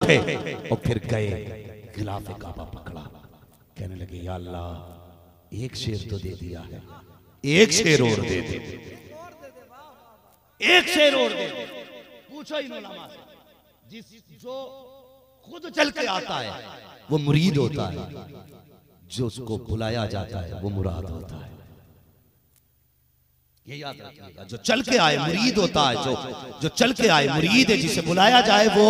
उठे और फिर गए, गिलाफे काबा पकड़ा, कहने लगे या अल्लाह एक शेर तो दे दिया है, एक शेर और दे दे, एक शेर और दे दे। पूछो इन उलमा से, जो खुद चल के आता है वो मुरीद होता है, जो उसको बुलाया जाता है वो मुराद होता है। ये याद रखिएगा, जो चल के आए मुरीद होता है, जो चल के आए मुरीद है, जिसे बुलाया जाए वो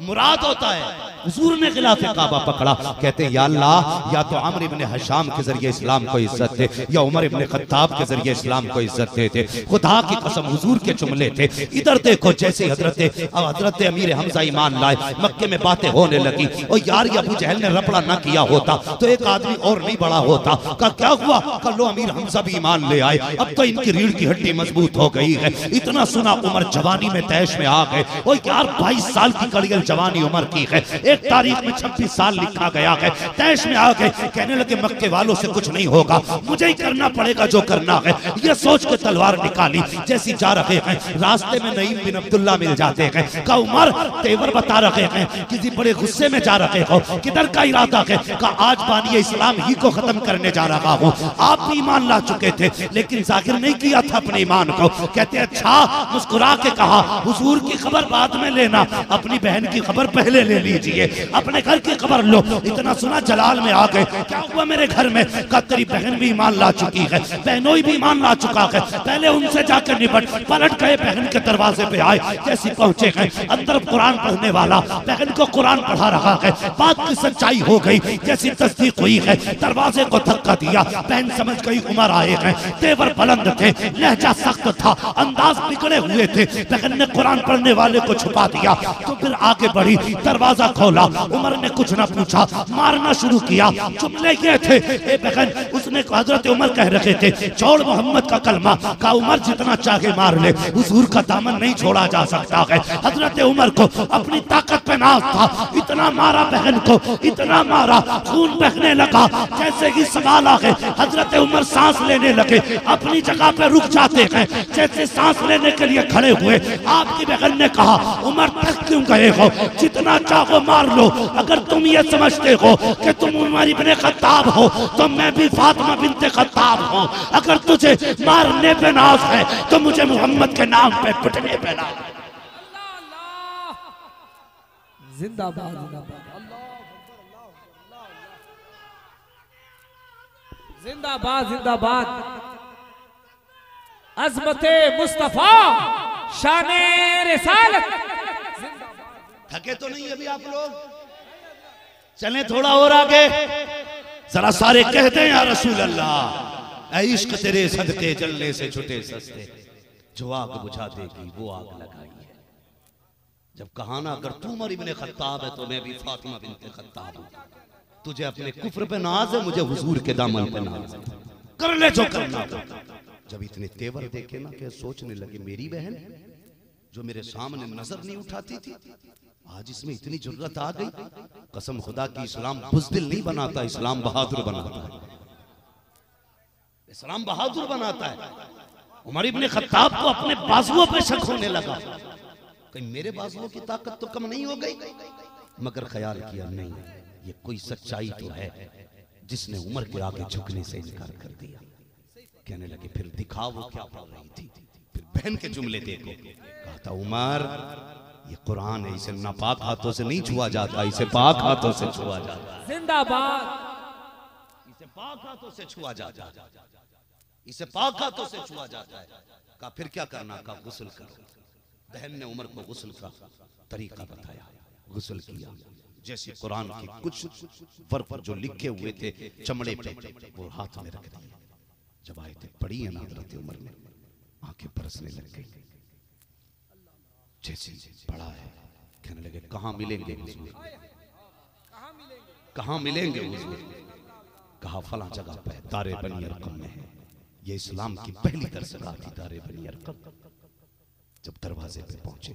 मुराद होता है। हुजूर ने खिलाफे काबा पकड़ा, कहते हैं या अल्लाह या तो अम्र इब्ने हशाम के जरिए इस्लाम को इज्जत दे या उमर इब्ने खत्ताब के जरिए इस्लाम को इज्जत दे। खुदा की कसम हुजूर के जुमले थे। इधर देखो जैसे हजरत अमीर हमजा ईमान लाए, मक्के में बातें होने लगी, और यार ये अबू जहल ने रपड़ा ना किया होता तो एक आदमी और नहीं बड़ा होता। का क्या हुआ? कल लो अमीर हमजा भी ईमान ले आए, अब तो इनकी रीढ़ की हड्डी मजबूत हो गई है। इतना सुना उमर जवानी में तैश में आ गए, और यार 22 साल की कड़ियल जवानी उमर की है, एक तारीख में 26 साल लिखा गया है, तैश में आ गए, कहने लगे मक्के वालों से कुछ नहीं होगा, मुझे ही करना पड़ेगा जो करना है। ये सोच के तलवार निकाली, जैसी जा रहे हैं रास्ते में नईम बिन अब्दुल्ला मिल जाते हैं। का उमर तेवर बता रहे हैं, किसी बड़े गुस्से में जा रहे हो, किधर का इरादा है? का आज बानी इस्लाम ही को खत्म करने जा रहा हूँ। आप भी ईमान ला चुके थे लेकिन जाहिर नहीं किया था अपने ईमान को। कहते अच्छा, मुस्कुरा के कहा हुजूर की खबर बाद में लेना, अपनी बहन की खबर पहले ले लीजिए, अपने घर की खबर लो। इतना सुना जलाल में आ गए, क्या हुआ मेरे घर में? का तेरी बहन भी ईमान ला चुकी है, बहनोई भी ईमान ला चुका है, पहले उनसे जाकर निपट। पलट गए, बहन के दरवाजे पे आए, जैसे पहुंचे हैं अंदर कुरान पढ़ने वाला बहन को कुरान पढ़ा रहा है। बात की सच्चाई हो गई, जैसी तस्दीक हुई है, दरवाजे को धक्का दिया, बहन समझ गई उमर आए हैं। तेवर बुलंद थे, लहजा सख्त था, अंदाज बिगड़े हुए थे। बहन ने कुरान पढ़ने वाले को छुपा दिया तो फिर आगे बढ़ी, दरवाजा खोला, उमर ने कुछ ना पूछा, मारना शुरू किया। जुमले ये थे, ए बहन, उसने हजरत उमर कह रहे थे छोड़ मोहम्मद का कलमा, का उमर जितना चाहे मार ले, हुजूर का दामन नहीं छोड़ा जा सकता है। हजरत उमर को अपनी ताकत पे नाज था, इतना मारा बहन को, इतना मारा, खून बहने लगा। जैसे ही संभाला है, हजरत उमर सांस लेने लगे, अपनी जगह पे रुक जाते हैं, जैसे सांस लेने के लिए खड़े हुए। आपकी बहन ने कहा उमर तक क्यों गए हो, जितना चाहो मार लो। अगर तुम ये समझते हो कि तुम उमर इब्ने खत्ताब हो तो मैं भी फातिमा बिन्ते खत्ताब हूं। अगर तुझे मारने पे नाज है तो मुझे मोहम्मद के नाम पे पिटने पे नाज है। जिंदाबाद, जिंदाबाद, जिंदाबाद। अज़मते मुस्तफा शाने रिसालत। थके तो नहीं अभी आप लोग? चले थोड़ा और आगे, जरा सारे कहते हैं या रसूल अल्लाह, इश्क तेरे सदके जलने से छुटे सस्ते, जो आग बुझा देगी वो आग लगाई है। जब कहा ना अगर तू उमर इब्ने खत्ताब है तो मैं भी फातिमा बिन्ते खत्ताब हूं। तुझे अपने कुफ्र पे नाज है, मुझे हुजूर के दामन पे नाज है, कर ले जो करना हो। जब इतने तेवर देखे ना कि सोचने लगे मेरी बहन जो मेरे सामने नजर नहीं उठाती थी, आज इसमें इतनी जरूरत आ गई। कसम खुदा की, इस्लाम बुज़दिल नहीं बनाता, इस्लाम बहादुर बनाता है, इस्लाम बहादुर बनाता है। उमर इब्ने खत्ताब को अपने बाजुओं पे शक होने लगा, कहीं मेरे बाजुओं की ताकत तो कम नहीं हो गई। मगर ख्याल किया नहीं, ये कोई सच्चाई तो है जिसने उमर के आगे झुकने से इनकार कर दिया। कहने लगे फिर दिखाओ वो क्या पढ़ रही थी। फिर बहन के जुमले देखो, कहा था उमर ये कुरान है, इसे नापाक हाथों से नहीं छुआ जाता, इसे पाक हाथों से छुआ जाता है। जिंदाबाद, इसे पाक हाथों से छुआ जाता है, इसे पाक हाथों से छुआ जाता है। कहा फिर क्या करना? कहा गुस्ल करो। बहन ने उमर को गुस्ल का तरीका बताया, गुस्ल किया। जैसे कुरान के कुछ वर्क जो लिखे हुए थे चमड़े पे, वो हाथ में रख दिए। जब आयतें पढ़ी है ना हज़रत उमर ने, आंखें बरसने लग गई। जैसे पढ़ा है, कहने लगे कहाँ मिलेंगे हुजूर, कहाँ मिलेंगे हुजूर? कहा फला जगह पे दारे बनी अरकम में है। ये इस्लाम की पहली दरसगाह थी, दारे बनी अरकम। जब दरवाजे पे पहुंचे,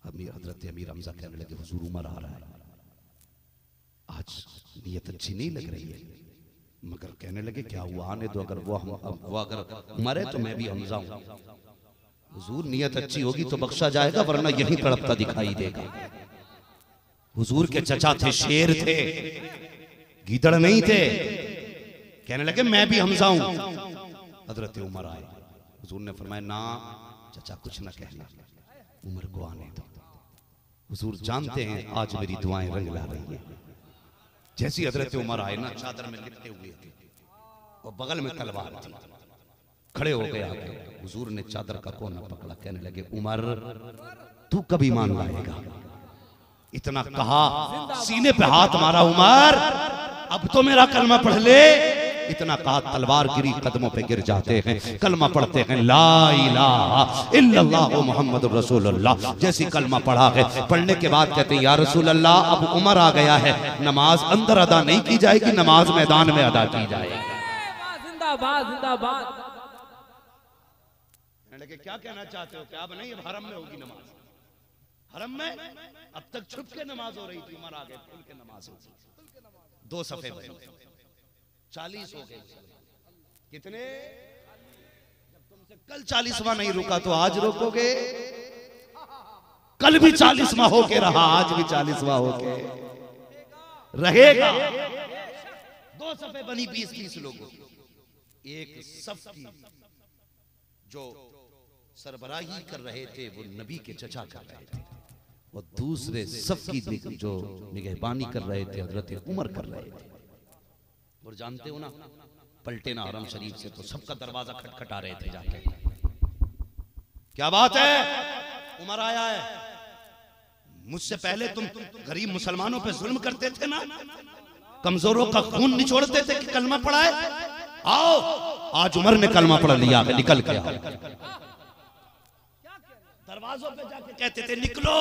हजरत अमीर हमजा कहने लगे हुजूर उमर आ रहा है। आज नियत अच्छी नहीं लग रही है, मगर कहने लगे क्या हुआ, आने दो। अगर वो अगर उमर है तो मैं भी हमजा हूं, हुजूर नियत अच्छी होगी तो बख्शा जाएगा, वरना यहीं तड़पता दिखाई देगा। हुजूर के चचा थे, शेर थे, गीदड़ नहीं थे। कहने लगे मैं भी हमजा हूं। हजरत उमर आए, हुजूर ने फरमाया ना चचा कुछ ना कहना, उमर को आने दो। हुजूर जानते हैं आज मेरी दुआएं रंग ला रही हैं। जैसी हजरत उमर आए ना, चादर में लिपटे हुए थे और बगल में तलवार थी, खड़े हो गए आगे। हुजूर ने चादर का कोना पकड़ा, कहने लगे उमर तू कभी मान लाएगा। इतना कहा, सीने पे हाथ मारा, उमर अब तो मेरा कलमा पढ़ ले। इतना कहा, तलवार गिरी, कदमों पे गिर जाते हैं, कलमा पढ़ते हैं, ला इलाहा इल्लल्लाह मुहम्मदुर रसूलुल्लाह। जैसी कलमा पढ़ा है, पढ़ने के बाद कहते हैं या रसूल अल्लाह अब उमर आ गया है, नमाज अंदर अदा नहीं की जाएगी, नमाज मैदान में अदा की जाएगी। जिंदाबाद जिंदाबाद। क्या कहना चाहते हो? क्या अब नहीं, अब हरम में होगी नमाज। हरम में अब तक छुप के नमाज हो रही थी, उमर आ गए, खुल के नमाज होगी। 2 सफे बने, 40 हो गए। कितने? जब तुमसे कल 40वां नहीं रुका तो आज रोकोगे? कल भी 40वां होके रहा, आज भी 40वां होके रहेगा। 2 सफे बनी 20-20 लोगों, एक सफ की जो सरबराही कर रहे थे वो नबी के चचा कर रहे थे, और दूसरे सफ की जो निगहबानी कर रहे थे हजरत उमर कर रहे थे। और जानते हो ना, पलटे ना हरम शरीफ से तो सबका दरवाजा खटखटा रहे थे जाके। क्या बात है? उमर आया है, मुझसे पहले तुम गरीब मुसलमानों पे जुल्म करते थे ना, कमजोरों का खून निचोड़ते थे कि कलमा पढ़ा है। आओ, आज उमर ने कलमा पढ़ लिया है, निकल के आओ। दरवाजों पे जाके कहते थे निकलो,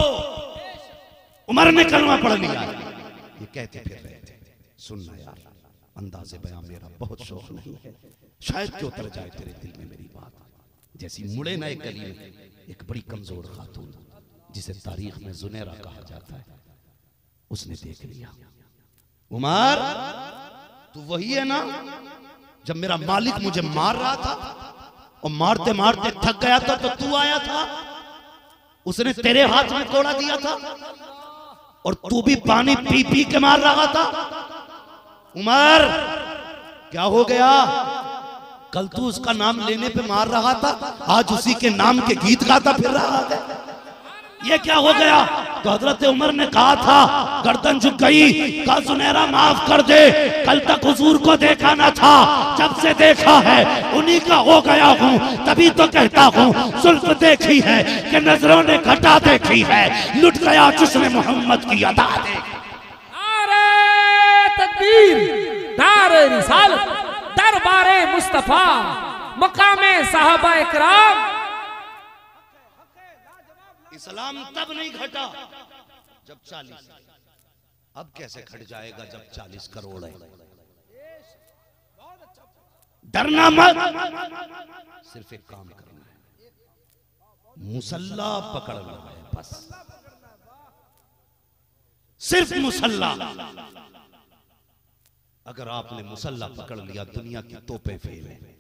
उमर ने कलमा पढ़ लिया है, ये कहते फिर रहे थे। सुनना यार, अंदाज़े बयां मेरा बहुत शौक नहीं है, शायद क्यों उतर जाए तेरे दिल में मेरी बात। जैसी मुड़े ना एक गली में एक बड़ी कमजोर खातून, जिसे तारीख में जुनैरा कहा जाता है, उसने देख लिया, उमर तू वही है ना जब मेरा मालिक मुझे मार रहा था और मारते मारते थक गया था तो तू आया था, उसने तेरे हाथ में कोड़ा दिया था और तू भी पानी पी पी के मार रहा था। उमर क्या हो गया? कल तू उसका नाम लेने पे मार रहा था, आज उसी के नाम के गीत गाता फिर रहा है, ये क्या हो गया? तो हजरत उमर ने कहा था, गर्दन झुक गई, कहा सुनहरा माफ कर दे, कल तक हुजूर को देखा ना था, जब से देखा है उन्हीं का हो गया हूँ, तभी तो कहता हूँ जुल्फ देखी है कि नजरों ने घटा देखी है, लुट गया जिसने मोहम्मद की अदा देखी। नारे तकबीर, नारे रिसालत, दरबारे मुस्तफा, मकामे साहबा इकराम। इस्लाम तब नहीं घटा जब 40, अब कैसे घट जाएगा जब 40 करोड़ है? डरना मत, सिर्फ एक काम करना है, मुसल्ला पकड़ना है बस, सिर्फ मुसल्ला। अगर आपने मुसल्ला पकड़ लिया, दुनिया की तोपें फेल हैं।